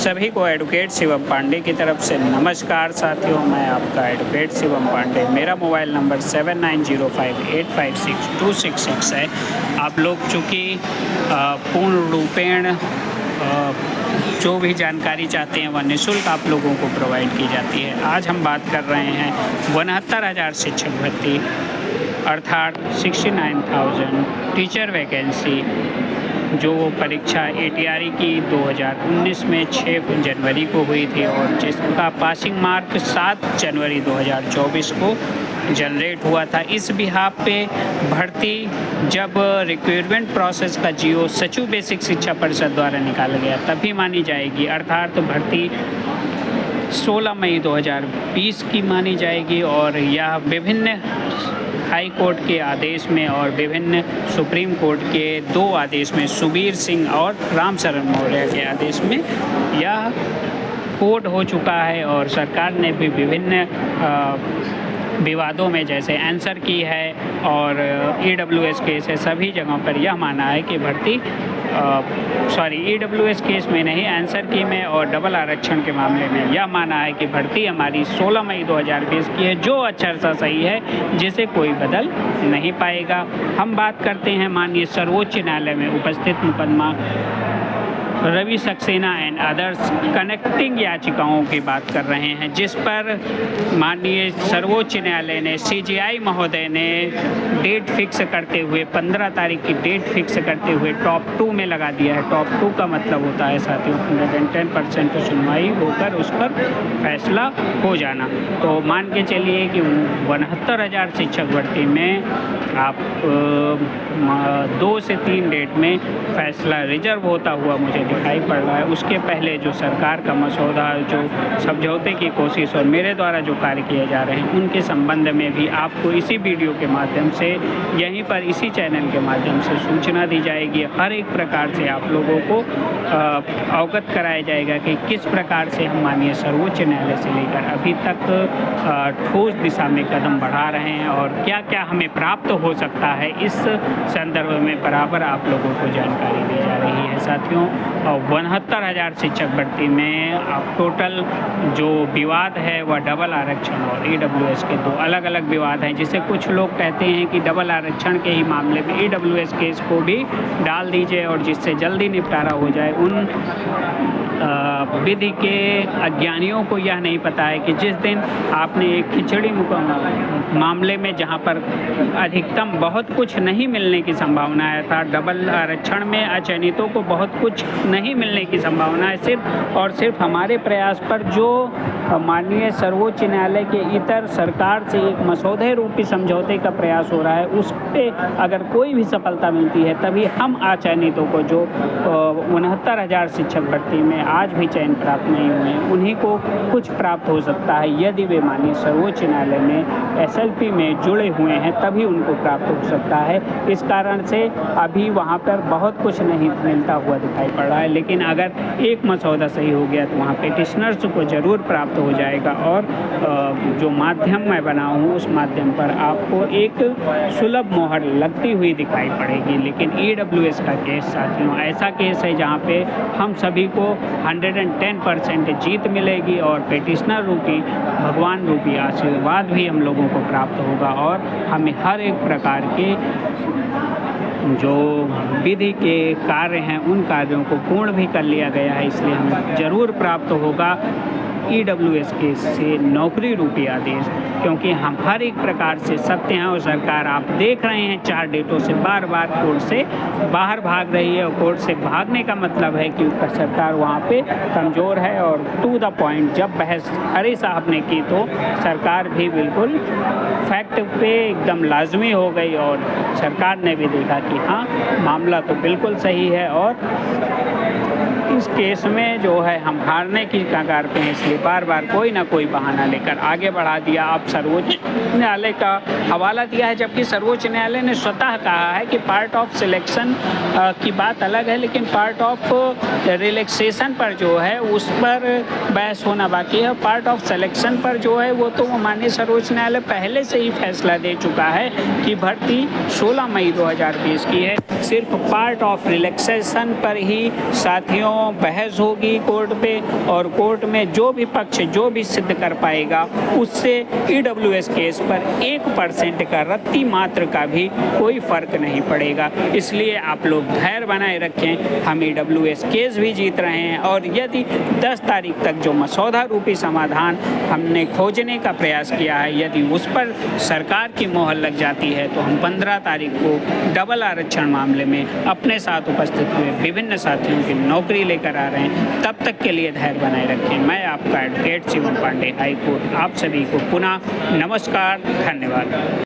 सभी को एडवोकेट शिवम पांडे की तरफ से नमस्कार साथियों। मैं आपका एडवोकेट शिवम पांडे। मेरा मोबाइल नंबर 7905856266 है। आप लोग चूँकि पूर्ण रूपेण जो भी जानकारी चाहते हैं वह निःशुल्क आप लोगों को प्रोवाइड की जाती है। आज हम बात कर रहे हैं 69,000 शिक्षक भर्ती अर्थात 69,000 टीचर वैकेंसी, जो परीक्षा ATRE की 2019 में 6 जनवरी को हुई थी और जिसका पासिंग मार्क 7 जनवरी 2024 को जनरेट हुआ था। इस बिहाफ पे भर्ती जब रिक्रूटमेंट प्रोसेस का GO सचिव बेसिक शिक्षा परिषद द्वारा निकाला गया तभी मानी जाएगी, अर्थात भर्ती 16 मई 2020 की मानी जाएगी। और यह विभिन्न हाई कोर्ट के आदेश में और विभिन्न सुप्रीम कोर्ट के 2 आदेश में, सुबीर सिंह और राम शरण मौर्य के आदेश में यह कोर्ट हो चुका है। और सरकार ने भी विभिन्न विवादों में जैसे आंसर की है और EWS केस है, सभी जगहों पर यह माना है कि भर्ती EWS केस में नहीं, आंसर की में और डबल आरक्षण के मामले में यह माना है कि भर्ती हमारी 16 मई 2020 की है, जो अक्षरशः सही है, जिसे कोई बदल नहीं पाएगा। हम बात करते हैं माननीय सर्वोच्च न्यायालय में उपस्थित मुकदमा Ravi Saxena and others connecting याचिकाओं की बात कर रहे हैं, जिस पर माननीय सर्वोच्च न्यायालय ने CJI महोदय ने डेट फिक्स करते हुए 15 तारीख की डेट फिक्स करते हुए टॉप 2 में लगा दिया है। टॉप 2 का मतलब होता है साथियों 110% सुनवाई होकर उस पर फैसला हो जाना। तो मान के चलिए कि 69,000 शिक्षक भर्ती में आप 2 से 3 डेट में फैसला रिजर्व होता हुआ मुझे दिखाई पड़ रहा है। उसके पहले जो सरकार का मसौदा, जो समझौते की कोशिश और मेरे द्वारा जो कार्य किए जा रहे हैं, उनके संबंध में भी आपको इसी वीडियो के माध्यम से, यहीं पर इसी चैनल के माध्यम से सूचना दी जाएगी। हर एक प्रकार से आप लोगों को अवगत कराया जाएगा कि किस प्रकार से हम माननीय सर्वोच्च न्यायालय से लेकर अभी तक ठोस दिशा में कदम बढ़ा रहे हैं और क्या क्या हमें प्राप्त हो सकता है। इस संदर्भ में बराबर आप लोगों को जानकारी दी जा रही है साथियों। 69,000 शिक्षक भर्ती में अब टोटल जो विवाद है वह डबल आरक्षण और EWS के 2 अलग अलग विवाद हैं, जिसे कुछ लोग कहते हैं कि डबल आरक्षण के ही मामले में EWS केस को भी डाल दीजिए और जिससे जल्दी निपटारा हो जाए। उन विधि के अज्ञानियों को यह नहीं पता है कि जिस दिन आपने एक खिचड़ी मामले में, जहां पर अधिकतम बहुत कुछ नहीं मिलने की संभावना है, था डबल आरक्षण में अचयनितों को बहुत कुछ नहीं मिलने की संभावना है, सिर्फ और सिर्फ हमारे प्रयास पर जो माननीय सर्वोच्च न्यायालय के इतर सरकार से एक मसौदे रूपी समझौते का प्रयास हो रहा है, उस पे अगर कोई भी सफलता मिलती है तभी हम अचयनितों को, जो 69,000 शिक्षक भर्ती में आज भी चयन प्राप्त नहीं हुए हैं, उन्हीं को कुछ प्राप्त हो सकता है। यदि वे माननीय सर्वोच्च न्यायालय में SLP में जुड़े हुए हैं तभी उनको प्राप्त हो सकता है। इस कारण से अभी वहाँ पर बहुत कुछ नहीं मिलता हुआ दिखाई पड़ रहा है, लेकिन अगर एक मसौदा सही हो गया तो वहाँ पेटिशनर्स को ज़रूर प्राप्त हो जाएगा। और जो माध्यम मैं बना हूँ उस माध्यम पर आपको एक सुलभ मोहर लगती हुई दिखाई पड़ेगी। लेकिन EWS का केस साथियों ऐसा केस है जहाँ पे हम सभी को 110% जीत मिलेगी और पेटिशनर रूपी, भगवान रूपी आशीर्वाद भी हम लोगों को प्राप्त होगा और हमें हर एक प्रकार के जो विधि के कार्य हैं उन कार्यों को पूर्ण भी कर लिया गया है, इसलिए हमें ज़रूर प्राप्त होगा EWS केस से नौकरी रूपी आदेश, क्योंकि हम हर एक प्रकार से सत्य हैं और सरकार आप देख रहे हैं 4 डेटों से बार बार कोर्ट से बाहर भाग रही है। और कोर्ट से भागने का मतलब है कि सरकार वहाँ पे कमज़ोर है। और टू द पॉइंट जब बहस हरी साहब ने की तो सरकार भी बिल्कुल फैक्ट पे एकदम लाजमी हो गई और सरकार ने भी देखा कि हाँ मामला तो बिल्कुल सही है और इस केस में जो है हम हारने की कगार पे हैं, इसलिए बार बार कोई ना कोई बहाना लेकर आगे बढ़ा दिया। अब सर्वोच्च न्यायालय का हवाला दिया है, जबकि सर्वोच्च न्यायालय ने स्वतः कहा है कि पार्ट ऑफ सिलेक्शन की बात अलग है, लेकिन पार्ट ऑफ रिलैक्सेशन पर जो है उस पर बहस होना बाकी है। पार्ट ऑफ सिलेक्शन पर जो है वो तो माननीय सर्वोच्च न्यायालय पहले से ही फैसला दे चुका है कि भर्ती 16 मई 2020 की है। सिर्फ पार्ट ऑफ रिलैक्सेशन पर ही साथियों बहस होगी कोर्ट पे, और कोर्ट में जो भी पक्ष जो भी सिद्ध कर पाएगा उससे ईडब्ल्यूएस केस पर 1% का रत्ती मात्र का भी कोई फर्क नहीं पड़ेगा। इसलिए आप लोग धैर्य बनाए रखें। हम ईडब्ल्यूएस केस भी जीत रहे हैं, और यदि 10 तारीख तक जो मसौदा रूपी समाधान हमने खोजने का प्रयास किया है, यदि उस पर सरकार की मोहर लग जाती है तो हम 15 तारीख को डबल आरक्षण मामले में अपने साथ उपस्थित हुए विभिन्न साथियों की नौकरी लेकर आ रहे हैं। तब तक के लिए धैर्य बनाए रखें। मैं आपका advocate Shivam Pandey, high court, आप सभी को पुनः नमस्कार, धन्यवाद।